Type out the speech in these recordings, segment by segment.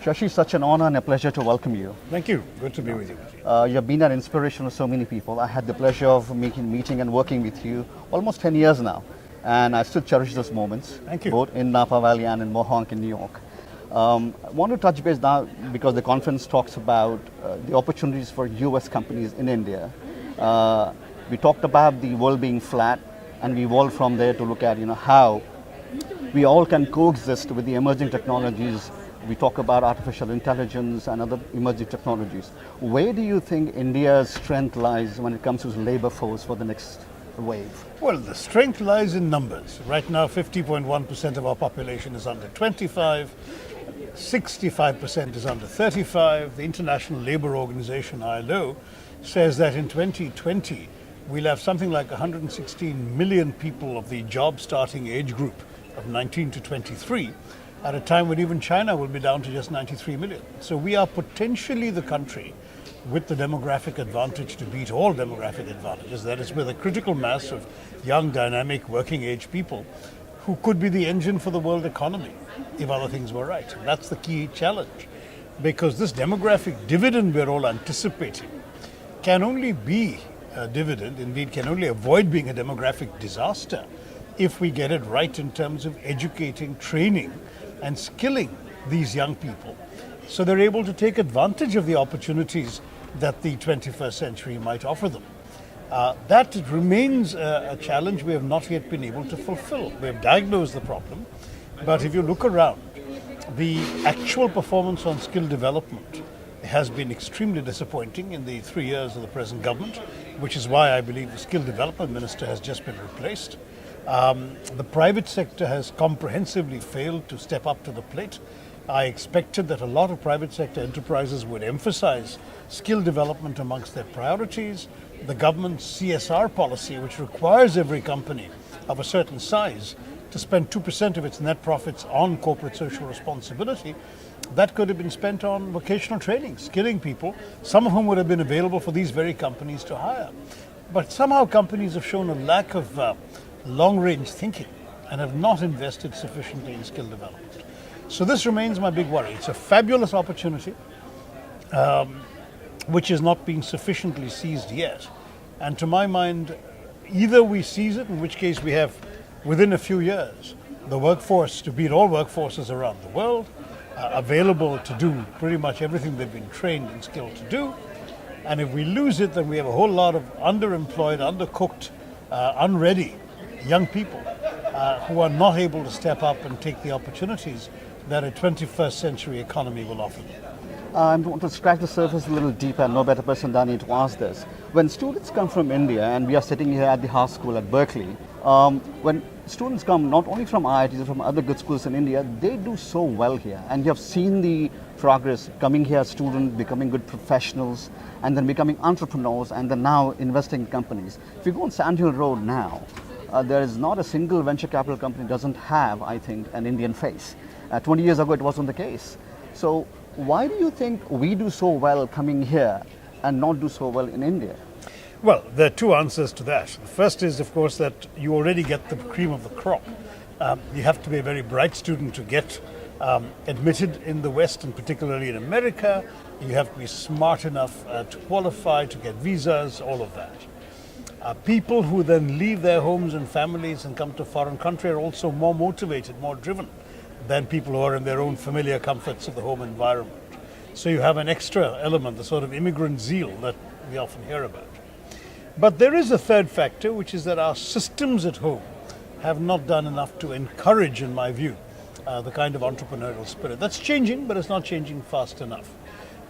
Shashi, such an honor and a pleasure to welcome you. Thank you. Good to be with you. You've been an inspiration to so many people. I had the pleasure of meeting and working with you almost 10 years now, and I still cherish those moments. Thank you. Both in Napa Valley and in Mohonk in New York. I want to touch base now because the conference talks about the opportunities for US companies in India. We talked about the world being flat, and we evolved from there to look at how we all can coexist with the emerging technologies. We talk about artificial intelligence and other emerging technologies. Where do you think India's strength lies when it comes to labor force for the next wave? Well, the strength lies in numbers. Right now, 50.1% of our population is under 25, 65% is under 35. The International Labour Organization, ILO, says that in 2020, we'll have something like 116 million people of the job-starting age group of 19 to 23, at a time when even China will be down to just 93 million. So we are potentially the country with the demographic advantage to beat all demographic advantages. That is, with a critical mass of young, dynamic, working-age people who could be the engine for the world economy if other things were right. And that's the key challenge, because this demographic dividend we're all anticipating can only be a dividend, indeed can only avoid being a demographic disaster, if we get it right in terms of educating, training, and skilling these young people so they're able to take advantage of the opportunities that the 21st century might offer them. That remains a challenge we have not yet been able to fulfill. We have diagnosed the problem, but if you look around, the actual performance on skill development has been extremely disappointing in the 3 years of the present government, which is why I believe the skill development minister has just been replaced. The private sector has comprehensively failed to step up to the plate. I expected that a lot of private sector enterprises would emphasize skill development amongst their priorities. The government's CSR policy, which requires every company of a certain size to spend 2% of its net profits on corporate social responsibility, that could have been spent on vocational training, skilling people, some of whom would have been available for these very companies to hire. But somehow companies have shown a lack of long-range thinking and have not invested sufficiently in skill development. So this remains my big worry. It's a fabulous opportunity which is not being sufficiently seized yet. And to my mind, either we seize it, in which case we have, within a few years, the workforce to beat all workforces around the world, available to do pretty much everything they've been trained and skilled to do. And if we lose it, then we have a whole lot of underemployed, undercooked, unready young people who are not able to step up and take the opportunities that a 21st century economy will offer them. I want to scratch the surface a little deeper. No better person than you to ask this. When students come from India, and we are sitting here at the House School at Berkeley, when students come not only from IITs but from other good schools in India, they do so well here. And you have seen the progress coming here as students, becoming good professionals, and then becoming entrepreneurs, and then now investing in companies. If you go on Sand Hill Road now, there is not a single venture capital company doesn't have, I think, an Indian face. 20 years ago, it wasn't the case. So why do you think we do so well coming here and not do so well in India? Well, there are two answers to that. The first is, of course, that you already get the cream of the crop. You have to be a very bright student to get admitted in the West, and particularly in America. You have to be smart enough to qualify, to get visas, all of that. People who then leave their homes and families and come to a foreign country are also more motivated, more driven than people who are in their own familiar comforts of the home environment. So you have an extra element, the sort of immigrant zeal that we often hear about. But there is a third factor, which is that our systems at home have not done enough to encourage, in my view, the kind of entrepreneurial spirit. That's changing, but it's not changing fast enough.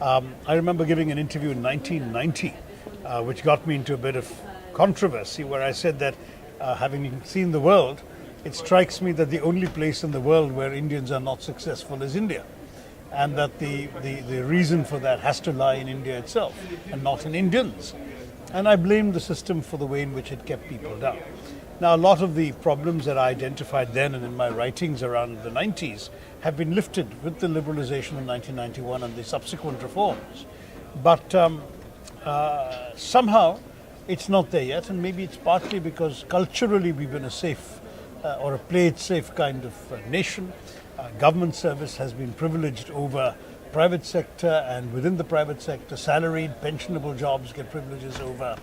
I remember giving an interview in 1990, which got me into a bit of controversy, where I said that having seen the world, it strikes me that the only place in the world where Indians are not successful is India, and that the reason for that has to lie in India itself and not in Indians. And I blamed the system for the way in which it kept people down. Now, a lot of the problems that I identified then and in my writings around the 90s have been lifted with the liberalization of 1991 and the subsequent reforms. But somehow it's not there yet, and maybe it's partly because culturally we've been a safe or a play it safe kind of nation. Government service has been privileged over private sector, and within the private sector, salaried, pensionable jobs get privileges over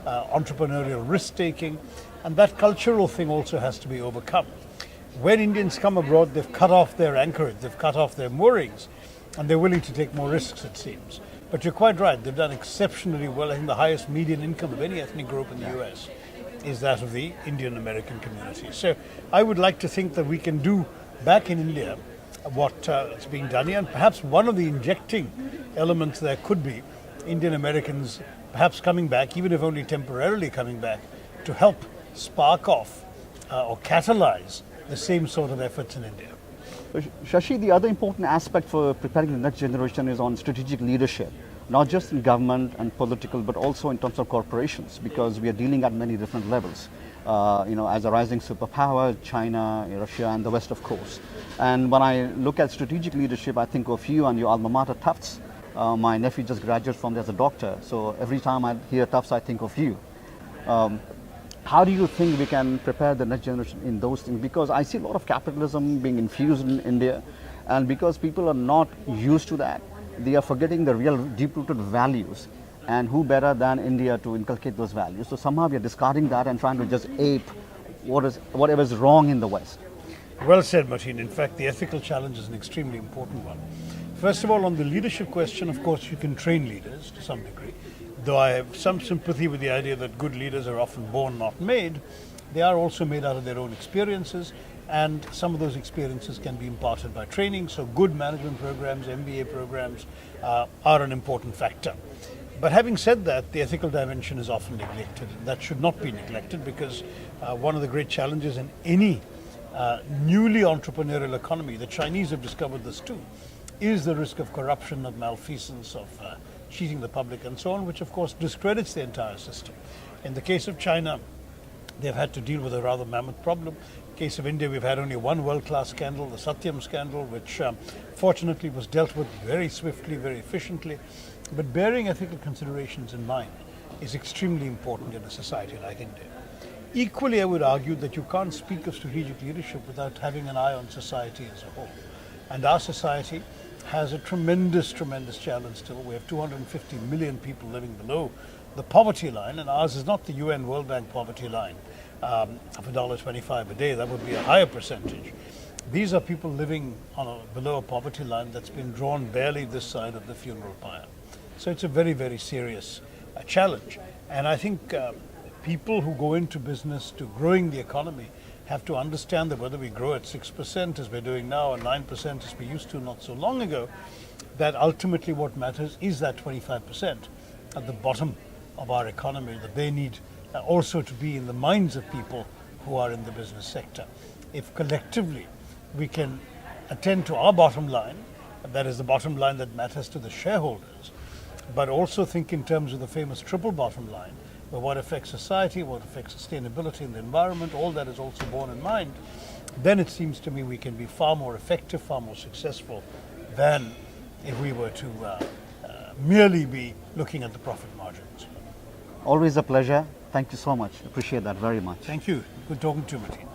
entrepreneurial risk-taking, and that cultural thing also has to be overcome. When Indians come abroad, they've cut off their anchorage, they've cut off their moorings, and they're willing to take more risks, it seems. But you're quite right, they've done exceptionally well. I think the highest median income of any ethnic group in the US is that of the Indian American community. So I would like to think that we can do back in India what is being done here, and perhaps one of the injecting elements there could be Indian Americans perhaps coming back, even if only temporarily coming back, to help spark off or catalyze the same sort of efforts in India. Shashi, the other important aspect for preparing the next generation is on strategic leadership, not just in government and political, but also in terms of corporations, because we are dealing at many different levels. As a rising superpower, China, Russia, and the West, of course. And when I look at strategic leadership, I think of you and your alma mater, Tufts. My nephew just graduated from there as a doctor, so every time I hear Tufts, I think of you. How do you think we can prepare the next generation in those things? Because I see a lot of capitalism being infused in India, and because people are not used to that, they are forgetting the real deep-rooted values. And who better than India to inculcate those values? So somehow we are discarding that and trying to just ape whatever is wrong in the West. Well said, Mateen. In fact, the ethical challenge is an extremely important one. First of all, on the leadership question, of course, you can train leaders to some degree. Though I have some sympathy with the idea that good leaders are often born, not made, they are also made out of their own experiences, and some of those experiences can be imparted by training. So good management programs, MBA programs are an important factor. But having said that, the ethical dimension is often neglected. That should not be neglected, because one of the great challenges in any newly entrepreneurial economy, the Chinese have discovered this too, is the risk of corruption, of malfeasance, of cheating the public and so on, which of course discredits the entire system. In the case of China, they've had to deal with a rather mammoth problem. In the case of India, we've had only one world-class scandal, the Satyam scandal, which fortunately was dealt with very swiftly, very efficiently. But bearing ethical considerations in mind is extremely important in a society like India. Equally, I would argue that you can't speak of strategic leadership without having an eye on society as a whole. And our society has a tremendous, tremendous challenge still. We have 250 million people living below the poverty line, and ours is not the UN World Bank poverty line of $1.25 a day. That would be a higher percentage. These are people living below a poverty line that's been drawn barely this side of the funeral pyre. So it's a very, very serious challenge. And I think people who go into business to growing the economy have to understand that whether we grow at 6% as we're doing now, or 9% as we used to not so long ago, that ultimately what matters is that 25% at the bottom of our economy, that they need also to be in the minds of people who are in the business sector. If collectively we can attend to our bottom line, that is the bottom line that matters to the shareholders, but also think in terms of the famous triple bottom line, where what affects society, what affects sustainability in the environment, all that is also borne in mind, then it seems to me we can be far more effective, far more successful than if we were to merely be looking at the profit margins. Always a pleasure. Thank you so much. Appreciate that very much. Thank you. Good talking to you, Mateen.